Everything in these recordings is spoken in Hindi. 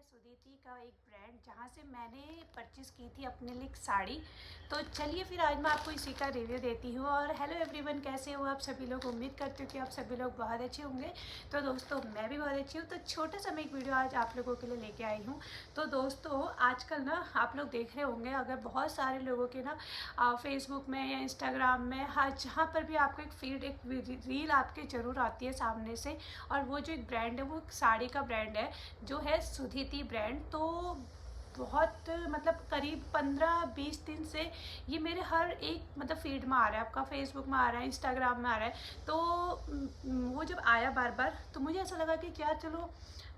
सुदीति का एक ब्रांड जहाँ से मैंने परचेज़ की थी अपने लिए एक साड़ी। तो चलिए फिर आज मैं आपको इसी का रिव्यू देती हूँ। और हेलो एवरीवन, कैसे हो आप सभी लोग। उम्मीद करती हूँ कि आप सभी लोग बहुत अच्छे होंगे। तो दोस्तों मैं भी बहुत अच्छी हूँ। तो छोटा सा मैं एक वीडियो आज आप लोगों के लिए लेके आई हूँ। तो दोस्तों आजकल ना आप लोग देख रहे होंगे, अगर बहुत सारे लोगों के ना फेसबुक में या इंस्टाग्राम में, हाँ जहाँ पर भी आपको एक फीड, एक रील आपके ज़रूर आती है सामने से। और वो जो एक ब्रांड है वो एक साड़ी का ब्रांड है जो है सुदीति ब्रांड। तो बहुत मतलब करीब 15-20 दिन से ये मेरे हर एक मतलब फीड में आ रहा है, आपका फेसबुक में आ रहा है, इंस्टाग्राम में आ रहा है। तो वो जब आया बार बार तो मुझे ऐसा लगा कि क्या चलो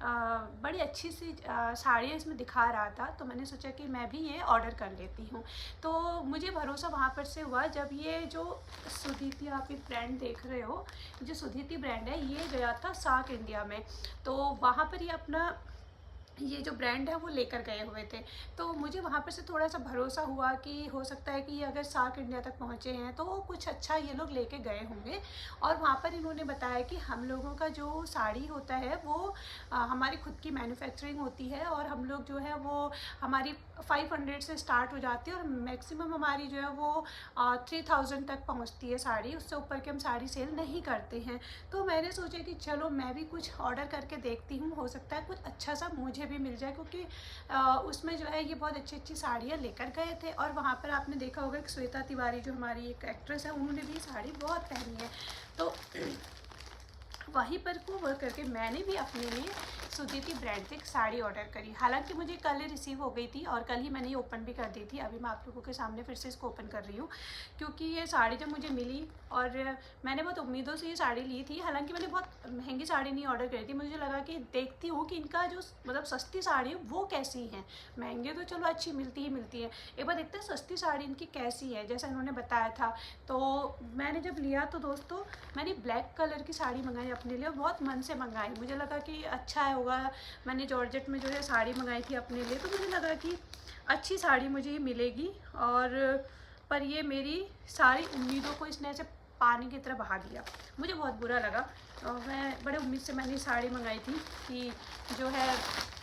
बड़ी अच्छी सी साड़ियाँ इसमें दिखा रहा था, तो मैंने सोचा कि मैं भी ये ऑर्डर कर लेती हूँ। तो मुझे भरोसा वहाँ पर से हुआ जब ये जो सुदीति आप एक ब्रांड देख रहे हो, जो सुदीति ब्रांड है ये गया था साउथ इंडिया में। तो वहाँ पर ये अपना ये जो ब्रांड है वो लेकर गए हुए थे। तो मुझे वहाँ पर से थोड़ा सा भरोसा हुआ कि हो सकता है कि ये अगर साउथ इंडिया तक पहुँचे हैं तो कुछ अच्छा ये लोग लेके गए होंगे। और वहाँ पर इन्होंने बताया कि हम लोगों का जो साड़ी होता है वो हमारी खुद की मैन्युफैक्चरिंग होती है, और हम लोग जो है वो हमारी 500 से स्टार्ट हो जाती है और मैक्सिमम हमारी जो है वो 3000 तक पहुँचती है साड़ी। उससे ऊपर की हम साड़ी सेल नहीं करते हैं। तो मैंने सोचा कि चलो मैं भी कुछ ऑर्डर करके देखती हूँ, हो सकता है कुछ अच्छा सा मुझे भी मिल जाए, क्योंकि उसमें जो है ये बहुत अच्छी अच्छी साड़ियाँ लेकर गए थे। और वहाँ पर आपने देखा होगा कि श्वेता तिवारी जो हमारी एक एक्ट्रेस है, उन्होंने भी साड़ी बहुत पहनी है। तो वहीं पर को वर्क करके मैंने भी अपने लिए सुदीति ब्रांड से एक साड़ी ऑर्डर करी। हालांकि मुझे कल ही रिसीव हो गई थी और कल ही मैंने ये ओपन भी कर दी थी। अभी मैं आप लोगों के सामने फिर से इसको ओपन कर रही हूँ, क्योंकि ये साड़ी जब मुझे मिली और मैंने बहुत उम्मीदों से ये साड़ी ली थी। हालांकि मैंने बहुत महंगी साड़ी नहीं ऑर्डर करी थी, मुझे लगा कि देखती हूँ कि इनका जो मतलब सस्ती साड़ी है वो कैसी है। महंगे तो चलो अच्छी मिलती ही मिलती है, एक बार देखते हैं सस्ती साड़ी इनकी कैसी है, जैसा इन्होंने बताया था। तो मैंने जब लिया तो दोस्तों मैंने ब्लैक कलर की साड़ी मंगाई अपने लिए, और बहुत मन से मंगाई। मुझे लगा कि अच्छा होगा। मैंने जॉर्जेट में जो है साड़ी मंगाई थी अपने लिए, तो मुझे लगा कि अच्छी साड़ी मुझे ये मिलेगी। और पर ये मेरी सारी उम्मीदों को इसने ऐसे पानी की तरह बहा दिया। मुझे बहुत बुरा लगा। और मैं बड़े उम्मीद से मैंने साड़ी मंगाई थी कि जो है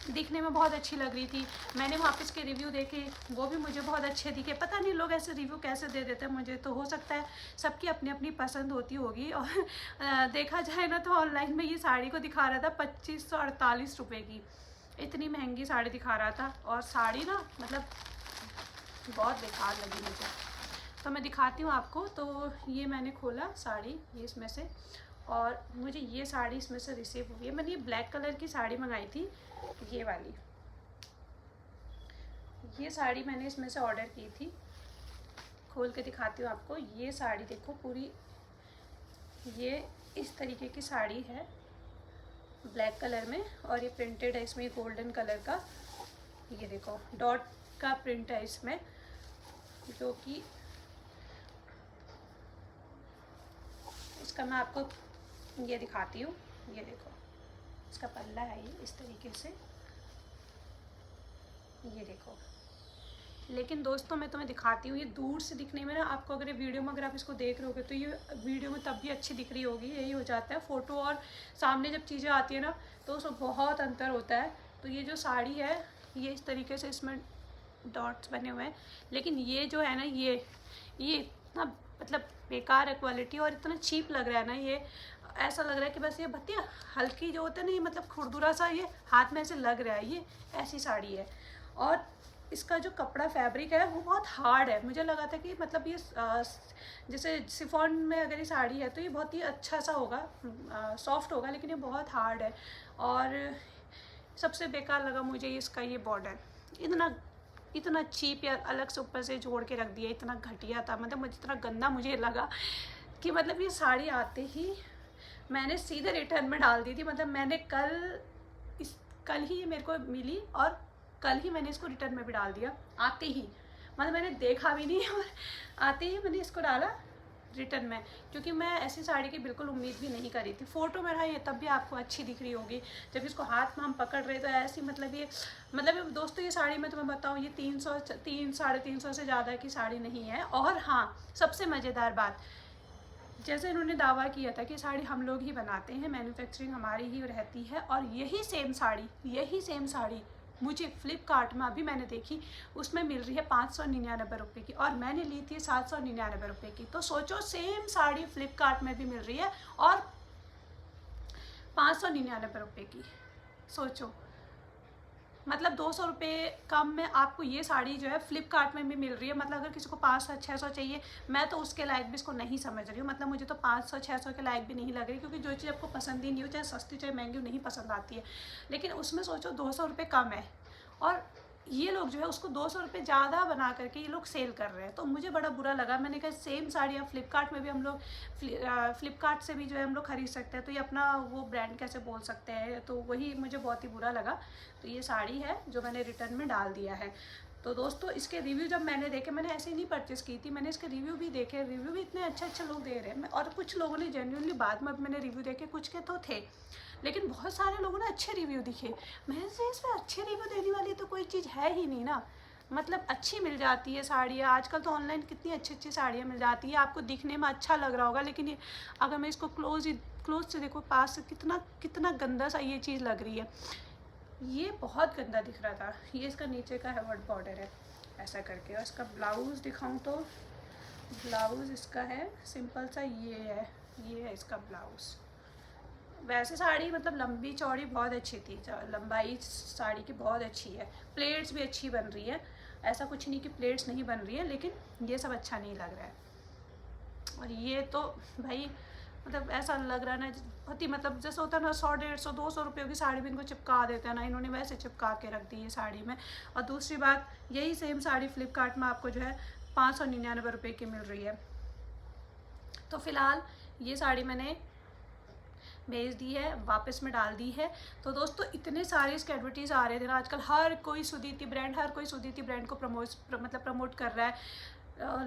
दिखने में बहुत अच्छी लग रही थी। मैंने वहाँ पे इसके रिव्यू देखे, वो भी मुझे बहुत अच्छे दिखे। पता नहीं लोग ऐसे रिव्यू कैसे दे देते हैं, मुझे तो हो सकता है सबकी अपनी अपनी पसंद होती होगी। और देखा जाए ना तो ऑनलाइन में ये साड़ी को दिखा रहा था 2548 रुपये की, इतनी महंगी साड़ी दिखा रहा था। और साड़ी ना मतलब बहुत बेकार लगी मुझे। तो मैं दिखाती हूँ आपको। तो ये मैंने खोला साड़ी, ये इसमें से, और मुझे ये साड़ी इसमें से रिसीव हुई है। मैंने ये ब्लैक कलर की साड़ी मंगाई थी, ये वाली, ये साड़ी मैंने इसमें से ऑर्डर की थी। खोल के दिखाती हूँ आपको। ये साड़ी देखो पूरी, ये इस तरीके की साड़ी है ब्लैक कलर में, और ये प्रिंटेड है इसमें गोल्डन कलर का। ये देखो डॉट का प्रिंट है इसमें, जो कि इसका मैं आपको ये दिखाती हूँ। ये देखो इसका पल्ला है, ये इस तरीके से, ये देखो। लेकिन दोस्तों मैं तुम्हें दिखाती हूँ, ये दूर से दिखने में ना आपको, अगर ये वीडियो में अगर आप इसको देख रहे होगे तो ये वीडियो में तब भी अच्छी दिख रही होगी। यही हो जाता है फ़ोटो और सामने जब चीज़ें आती है ना तो उसमें बहुत अंतर होता है। तो ये जो साड़ी है ये इस तरीके से इसमें डॉट्स बने हुए हैं, लेकिन ये जो है ना ये इतना मतलब बेकार है क्वालिटी, और इतना चीप लग रहा है ना। ये ऐसा लग रहा है कि बस ये भत्तिया हल्की जो होता है ना, ये मतलब खुरदुरा सा ये हाथ में ऐसे लग रहा है, ये ऐसी साड़ी है। और इसका जो कपड़ा फैब्रिक है वो बहुत हार्ड है। मुझे लगा था कि मतलब ये जैसे शिफॉन में अगर ये साड़ी है तो ये बहुत ही अच्छा सा होगा, सॉफ्ट होगा, लेकिन ये बहुत हार्ड है। और सबसे बेकार लगा मुझे इसका ये बॉर्डर, इतना चीप, या अलग से ऊपर से जोड़ के रख दिया, इतना घटिया था। मतलब मुझे इतना गंदा मुझे लगा कि मतलब ये साड़ी आते ही मैंने सीधे रिटर्न में डाल दी थी। मतलब मैंने कल ही ये मेरे को मिली और कल ही मैंने इसको रिटर्न में भी डाल दिया, आते ही। मतलब मैंने देखा भी नहीं और आते ही मैंने इसको डाला रिटर्न में, क्योंकि मैं ऐसी साड़ी की बिल्कुल उम्मीद भी नहीं करी थी। फ़ोटो में रहा ये तब भी आपको अच्छी दिख रही होगी, जब इसको हाथ में हम पकड़ रहे तो ऐसी मतलब दोस्तों ये साड़ी मैं तुम्हें बताऊँ, ये 300-350 से ज़्यादा की साड़ी नहीं है। और हाँ, सबसे मज़ेदार बात, जैसे इन्होंने दावा किया था कि साड़ी हम लोग ही बनाते हैं, मैन्युफैक्चरिंग हमारी ही रहती है, और यही सेम साड़ी मुझे फ्लिपकार्ट में अभी मैंने देखी उसमें मिल रही है 599 रुपये की, और मैंने ली थी 799 रुपये की। तो सोचो सेम साड़ी फ्लिपकार्ट में भी मिल रही है और 599 रुपये की। सोचो मतलब 200 रुपये कम में आपको ये साड़ी जो है फ्लिपकार्ट में भी मिल रही है। मतलब अगर किसी को 500-600 चाहिए, मैं तो उसके लायक भी इसको नहीं समझ रही हूँ। मतलब मुझे तो 500-600 के लायक भी नहीं लग रही, क्योंकि जो चीज़ आपको पसंद ही नहीं हो, चाहे सस्ती चाहे महंगी, नहीं पसंद आती है। लेकिन उसमें सोचो 200 रुपये कम है, और ये लोग जो है उसको 200 रुपये ज़्यादा बना करके ये लोग सेल कर रहे हैं। तो मुझे बड़ा बुरा लगा। मैंने कहा सेम साड़ियाँ फ्लिपकार्ट में भी हम लोग फ्लिपकार्ट से भी जो है हम लोग ख़रीद सकते हैं, तो ये अपना वो ब्रांड कैसे बोल सकते हैं। तो वही मुझे बहुत ही बुरा लगा। तो ये साड़ी है जो मैंने रिटर्न में डाल दिया है। तो दोस्तों इसके रिव्यू जब मैंने देखे, मैंने ऐसे ही नहीं परचेज़ की थी, मैंने इसके रिव्यू भी देखे। रिव्यू भी इतने अच्छे लोग दे रहे हैं, और कुछ लोगों ने जेन्युइनली बाद में मैंने रिव्यू देखे, कुछ के तो थे, लेकिन बहुत सारे लोगों ने अच्छे रिव्यू दिखे। मैंने से इसमें अच्छे रिव्यू देने वाली तो कोई चीज़ है ही नहीं ना। मतलब अच्छी मिल जाती है साड़ियाँ, आजकल तो ऑनलाइन कितनी अच्छी साड़ियाँ मिल जाती है, आपको दिखने में अच्छा लग रहा होगा, लेकिन ये अगर मैं इसको क्लोज से देखो, पास से, कितना गंदा सा ये चीज़ लग रही है। ये बहुत गंदा दिख रहा था। ये इसका नीचे का है वर्ड बॉर्डर है ऐसा करके, और इसका ब्लाउज़ दिखाऊं तो ब्लाउज़ इसका है सिंपल सा, ये है इसका ब्लाउज़। वैसे साड़ी मतलब लंबी चौड़ी बहुत अच्छी थी, लंबाई साड़ी की बहुत अच्छी है, प्लेट्स भी अच्छी बन रही है, ऐसा कुछ नहीं कि प्लेट्स नहीं बन रही है, लेकिन ये सब अच्छा नहीं लग रहा है। और ये तो भाई मतलब ऐसा लग रहा है ना बहुत ही, मतलब जैसे होता है ना 100-150-200 रुपये की साड़ी भी इनको चिपका देते हैं ना, इन्होंने वैसे चिपका के रख दी है साड़ी में। और दूसरी बात, यही सेम साड़ी फ्लिपकार्ट में आपको जो है 599 रुपये की मिल रही है। तो फ़िलहाल ये साड़ी मैंने भेज दी है, वापस में डाल दी है। तो दोस्तों इतने सारे इसके एडवर्टीज़ आ रहे थे ना आजकल, हर कोई सुदीति ब्रांड को प्रमोट कर रहा है।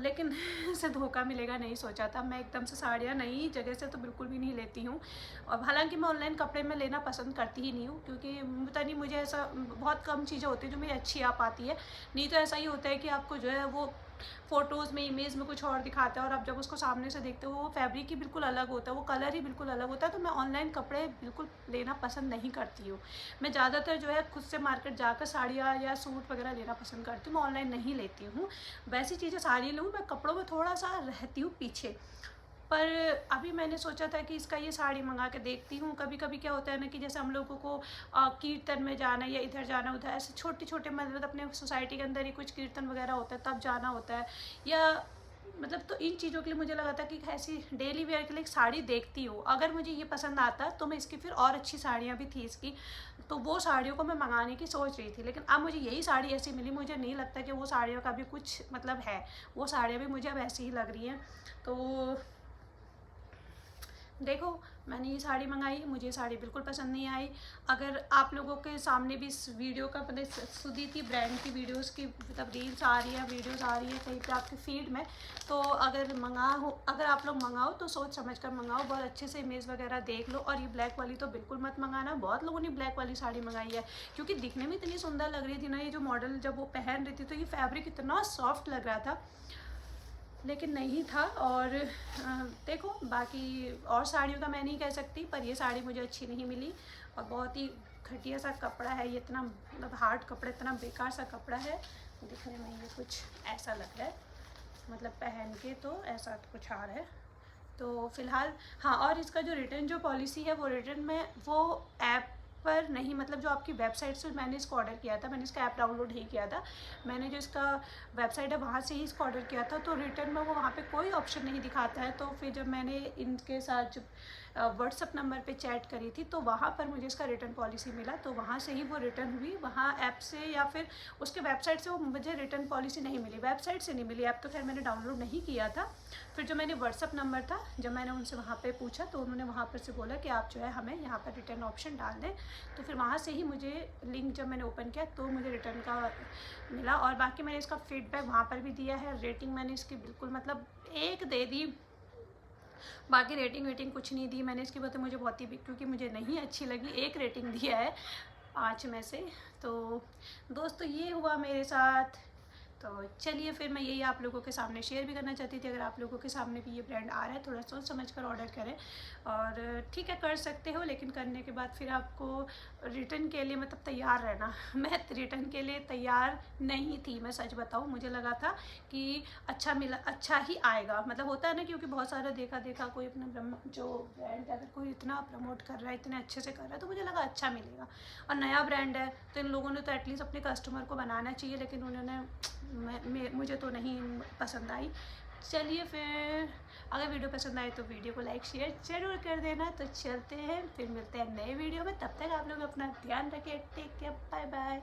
लेकिन इसे धोखा मिलेगा नहीं सोचा था। मैं एकदम से साड़ियाँ नई जगह से तो बिल्कुल भी नहीं लेती हूँ, और हालांकि मैं ऑनलाइन कपड़े में लेना पसंद करती ही नहीं हूँ, क्योंकि पता नहीं मुझे ऐसा बहुत कम चीज़ें होती हैं जो मेरी अच्छी आ पाती है। नहीं तो ऐसा ही होता है कि आपको जो है वो फ़ोटोज़ में, इमेज में कुछ और दिखाता है, और आप जब उसको सामने से देखते हो वो फैब्रिक ही बिल्कुल अलग होता है, वो कलर ही बिल्कुल अलग होता है। तो मैं ऑनलाइन कपड़े बिल्कुल लेना पसंद नहीं करती हूँ। मैं ज़्यादातर जो है खुद से मार्केट जाकर साड़ियाँ या सूट वगैरह लेना पसंद करती हूँ, मैं ऑनलाइन नहीं लेती हूँ। वैसी चीज़ें साड़ी लूँ, मैं कपड़ों में थोड़ा सा रहती हूँ पीछे। पर अभी मैंने सोचा था कि इसका ये साड़ी मंगा के देखती हूँ। कभी कभी क्या होता है ना कि जैसे हम लोगों को कीर्तन में जाना या इधर जाना उधर, ऐसे छोटे मतलब अपने सोसाइटी के अंदर ही कुछ कीर्तन वगैरह होता है तब जाना होता है, या मतलब तो इन चीज़ों के लिए मुझे लगा था कि ऐसी डेली वेयर के लिए एक साड़ी देखती हूँ। अगर मुझे ये पसंद आता तो मैं इसकी फिर और अच्छी साड़ियाँ भी थी इसकी, तो वो साड़ियों को मैं मंगाने की सोच रही थी। लेकिन अब मुझे यही साड़ी ऐसी मिली, मुझे नहीं लगता कि वो साड़ियों का भी कुछ मतलब है। वो साड़ियाँ भी मुझे अब ऐसी ही लग रही हैं। तो देखो मैंने ये साड़ी मंगाई, मुझे ये साड़ी बिल्कुल पसंद नहीं आई। अगर आप लोगों के सामने भी इस वीडियो का मतलब सुदीति ब्रांड की वीडियोस की मतलब रील्स आ रही है, वीडियोस आ रही है कहीं पे आपके फीड में, तो अगर आप लोग मंगाओ तो सोच समझ कर मंगाओ, बहुत अच्छे से इमेज वगैरह देख लो। और ये ब्लैक वाली तो बिल्कुल मत मंगाना। बहुत लोगों ने ब्लैक वाली साड़ी मंगाई है, क्योंकि दिखने में इतनी सुंदर लग रही थी ना, ये जो मॉडल जब वो पहन रही थी तो ये फैब्रिक इतना सॉफ्ट लग रहा था, लेकिन नहीं था। और देखो बाकी और साड़ियों का मैं नहीं कह सकती, पर ये साड़ी मुझे अच्छी नहीं मिली, और बहुत ही घटिया सा कपड़ा है ये, इतना मतलब हार्ड कपड़ा, इतना बेकार सा कपड़ा है। दिखने में ये कुछ ऐसा लग रहा है, मतलब पहन के तो ऐसा कुछ आ रहा है। तो फ़िलहाल हाँ, और इसका जो रिटर्न जो पॉलिसी है, वो रिटर्न में वो ऐप पर नहीं, मतलब जो आपकी वेबसाइट से मैंने इसको ऑर्डर किया था, मैंने इसका ऐप डाउनलोड नहीं किया था, मैंने जो इसका वेबसाइट है वहाँ से ही इसको ऑर्डर किया था। तो रिटर्न में वो वहाँ पे कोई ऑप्शन नहीं दिखाता है। तो फिर जब मैंने इनके साथ जब व्हाट्सअप नंबर पे चैट करी थी, तो वहाँ पर मुझे इसका रिटर्न पॉलिसी मिला, तो वहाँ से ही वो रिटर्न हुई। वहाँ ऐप से या फिर उसके वेबसाइट से वो मुझे रिटर्न पॉलिसी नहीं मिली, वेबसाइट से नहीं मिली। ऐप तो खैर मैंने डाउनलोड नहीं किया था। फिर जो मैंने व्हाट्सअप नंबर था, जब मैंने उनसे वहाँ पे पूछा, तो उन्होंने वहाँ पर से बोला कि आप जो है हमें यहाँ पर रिटर्न ऑप्शन डाल दें। तो फिर वहाँ से ही मुझे लिंक जब मैंने ओपन किया तो मुझे रिटर्न का मिला। और बाकी मैंने इसका फीडबैक वहाँ पर भी दिया है। रेटिंग मैंने इसकी बिल्कुल मतलब 1 दे दी, बाकी रेटिंग कुछ नहीं दी मैंने इसकी। मुझे बहुत ही, क्योंकि मुझे नहीं अच्छी लगी, 1 रेटिंग दिया है 5 में से। तो दोस्तों ये हुआ मेरे साथ। तो चलिए फिर मैं यही आप लोगों के सामने शेयर भी करना चाहती थी। अगर आप लोगों के सामने भी ये ब्रांड आ रहा है, थोड़ा सोच समझ कर ऑर्डर करें। और ठीक है, कर सकते हो, लेकिन करने के बाद फिर आपको रिटर्न के लिए मतलब तैयार रहना। मैं रिटर्न के लिए तैयार नहीं थी, मैं सच बताऊँ। मुझे लगा था कि अच्छा मिला, अच्छा ही आएगा, मतलब होता है ना, क्योंकि बहुत सारा देखा कोई अपना जो ब्रांड अगर कोई इतना प्रमोट कर रहा है, इतने अच्छे से कर रहा है, तो मुझे लगा अच्छा मिलेगा। और नया ब्रांड है तो इन लोगों ने तो एटलीस्ट अपने कस्टमर को बनाना चाहिए, लेकिन उन्होंने मुझे तो नहीं पसंद आई। चलिए फिर, अगर वीडियो पसंद आए तो वीडियो को लाइक शेयर ज़रूर कर देना। तो चलते हैं, फिर मिलते हैं नए वीडियो में। तब तक आप लोग अपना ध्यान रखें। Take care, bye bye.